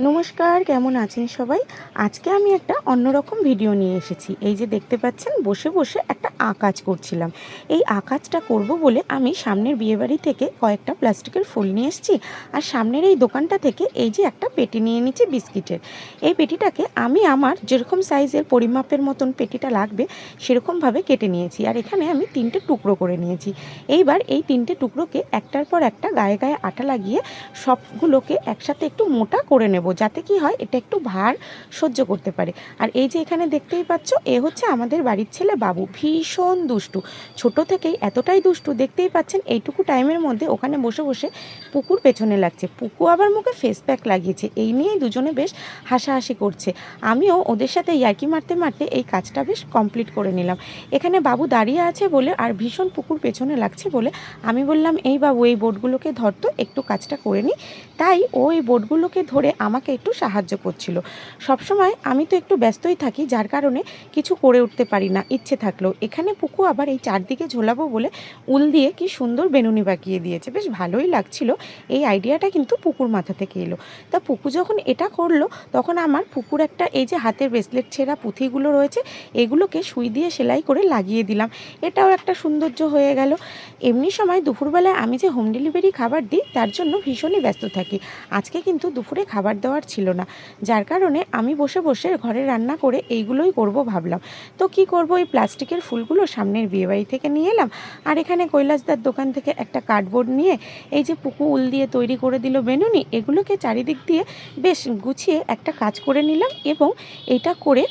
নমস্কার, কেমন আছেন সবাই? আজকে আমি একটা অন্যরকম ভিডিও নিয়ে এসেছি। এই যে দেখতে পাচ্ছেন, বসে বসে একটা আকাজ করছিলাম। এই আকাজটা করব বলে আমি সামনের বিয়েবাড়ি থেকে কয়েকটা প্লাস্টিকের ফুল নিয়ে এসেছি, আর সামনের এই দোকানটা থেকে এই যে একটা পেটি নিয়ে নিচ্ছি বিস্কিটের। এই পেটিটাকে আমি আমার যেরকম সাইজের পরিমাপের মতন পেটিটা লাগবে সেরকমভাবে কেটে নিয়েছি, আর এখানে আমি 3টে টুকরো করে নিয়েছি। এইবার এই 3টে টুকরোকে একটার পর একটা গায়ে গায়ে আটা লাগিয়ে সবগুলোকে একসাথে একটু মোটা করে নেব, যাতে কি হয় এটা একটু ভার সহ্য করতে পারে। আর এই যে এখানে দেখতেই পাচ্ছ, এ হচ্ছে আমাদের বাড়ির ছেলে বাবু। ভীষণ দুষ্টু, ছোট থেকেই এতটাই দুষ্টু, দেখতেই পাচ্ছেন এইটুকু টাইমের মধ্যে ওখানে বসে বসে পুকুর পেছনে লাগছে। পুকু আবার মুখে ফেস প্যাক লাগিয়েছে, এই নিয়েই দুজনে বেশ হাসাহাসি করছে। আমিও ওদের সাথে ইয়ার্কি মারতে মারতে এই কাজটা বেশ কমপ্লিট করে নিলাম। এখানে বাবু দাঁড়িয়ে আছে বলে আর ভীষণ পুকুর পেছনে লাগছে বলে আমি বললাম, এই বাবু এই বোর্ডগুলোকে ধরতো, একটু কাজটা করে নিই। তাই ওই বোর্ডগুলোকে ধরে আমাকে একটু সাহায্য করছিল। সবসময় আমি তো একটু ব্যস্তই থাকি, যার কারণে কিছু করে উঠতে পারি না ইচ্ছে থাকলেও। এখানে পুকু আবার এই চারদিকে ঝোলাবো বলে উল দিয়ে কি সুন্দর বেনুনি বাঁকিয়ে দিয়েছে, বেশ ভালোই লাগছিল। এই আইডিয়াটা কিন্তু পুকুর মাথা থেকে এলো। তা পুকু যখন এটা করলো, তখন আমার পুকুর একটা এই যে হাতের ব্রেসলেট ছেঁড়া পুঁথিগুলো রয়েছে, এগুলোকে সুই দিয়ে সেলাই করে লাগিয়ে দিলাম। এটাও একটা সৌন্দর্য হয়ে গেল। এমনি সময় দুপুরবেলায় আমি যে হোম ডেলিভারি খাবার দিই, তার জন্য ভীষণই ব্যস্ত থাকি। আজকে কিন্তু দুপুরে খাবার দেওয়ার ছিল না, যার কারণে আমি বসে বসে ঘরে রান্না করে এইগুলোই করব ভাবলাম। তো কি করব, এই প্লাস্টিকের ফুলগুলো সামনের বিয়েবাড়ি থেকে নিয়ে এলাম, আর এখানে কৈলাসদার দোকান থেকে একটা কার্ডবোর্ড নিয়ে এই যে পুকু উল দিয়ে তৈরি করে দিল বেনুনি, এগুলোকে চারিদিক দিয়ে বেশ গুছিয়ে একটা কাজ করে নিলাম, এবং এটা করে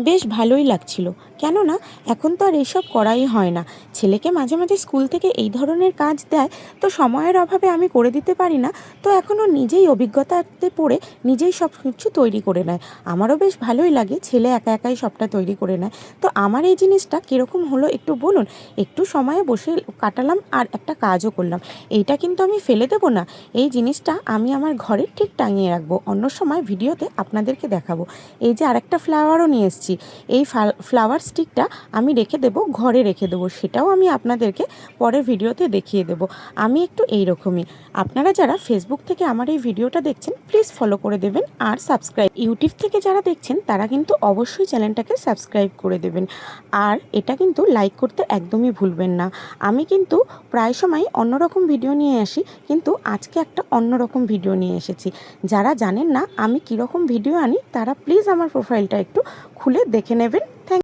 বেশ ভালোই লাগছিল। কেননা এখন তো আর এইসব করাই হয় না। ছেলেকে মাঝে মাঝে স্কুল থেকে এই ধরনের কাজ দেয়, তো সময়ের অভাবে আমি করে দিতে পারি না। তো এখনও নিজেই অভিজ্ঞতাতে পড়ে নিজেই সব কিছু তৈরি করে নেয়। আমারও বেশ ভালোই লাগে, ছেলে একা একাই সবটা তৈরি করে নেয়। তো আমার এই জিনিসটা কীরকম হলো একটু বলুন। একটু সময়ে বসে কাটালাম আর একটা কাজও করলাম। এইটা কিন্তু আমি ফেলে দেবো না, এই জিনিসটা আমি আমার ঘরে ঠিক টাঙিয়ে রাখবো, অন্য সময় ভিডিওতে আপনাদেরকে দেখাবো। এই যে আরেকটা ফ্লাওয়ারও নিয়ে এসেছি, এই ফ্লাওয়ার স্টিকটা আমি রেখে দেবো, ঘরে রেখে দেবো, সেটাও আমি আপনাদেরকে পরের ভিডিওতে দেখিয়ে দেবো। আমি একটু এইরকমই। আপনারা যারা ফেসবুক থেকে আমার এই ভিডিওটা দেখছেন, প্লিজ ফলো করে দেবেন আর সাবস্ক্রাইব। ইউটিউব থেকে যারা দেখছেন তারা কিন্তু অবশ্যই চ্যানেলটাকে সাবস্ক্রাইব করে দেবেন, আর এটা কিন্তু লাইক করতে একদমই ভুলবেন না। আমি কিন্তু প্রায় সময় অন্যরকম ভিডিও নিয়ে আসি, কিন্তু আজকে একটা অন্যরকম ভিডিও নিয়ে এসেছি। যারা জানেন না আমি কীরকম ভিডিও আনি, তারা প্লিজ আমার প্রোফাইলটা একটু খুলে দেখে নেবেন। থ্যাংক